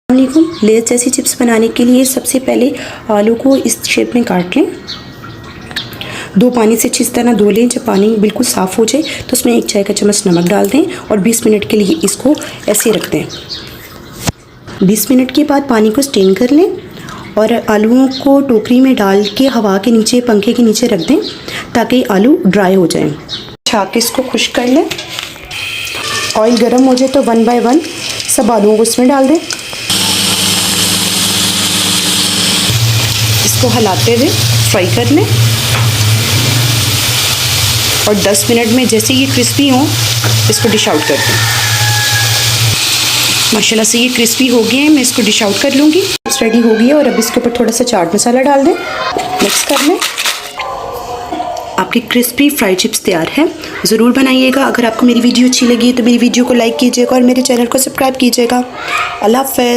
अस्सलामुअलैकुम। लेस जैसी चिप्स बनाने के लिए सबसे पहले आलू को इस शेप में काट लें। 2 पानी से अच्छी तरह धो लें। जब पानी बिल्कुल साफ़ हो जाए तो उसमें 1 चाय का चम्मच नमक डाल दें और 20 मिनट के लिए इसको ऐसे रख दें। 20 मिनट के बाद पानी को स्टेन कर लें और आलूओं को टोकरी में डाल के हवा के नीचे, पंखे के नीचे रख दें ताकि आलू ड्राई हो जाएं। छाक के इसको खुश्क कर लें। ऑयल गर्म हो जाए तो 1 बाय 1 सब आलूओं को इसमें डाल दें। इसको हिलाते हुए फ्राई कर लें और 10 मिनट में जैसे ये क्रिस्पी हों इसको डिश आउट कर दें। माशाल्लाह से ये क्रिस्पी हो गए हैं। मैं इसको डिश आउट कर लूँगी। रेडी हो गई है और अब इसके ऊपर थोड़ा सा चाट मसाला डाल दें, मिक्स कर लें। आपकी क्रिस्पी फ्राई चिप्स तैयार है। ज़रूर बनाइएगा। अगर आपको मेरी वीडियो अच्छी लगी तो मेरी वीडियो को लाइक कीजिएगा और मेरे चैनल को सब्सक्राइब कीजिएगा। अल्लाह हाफ़िज़।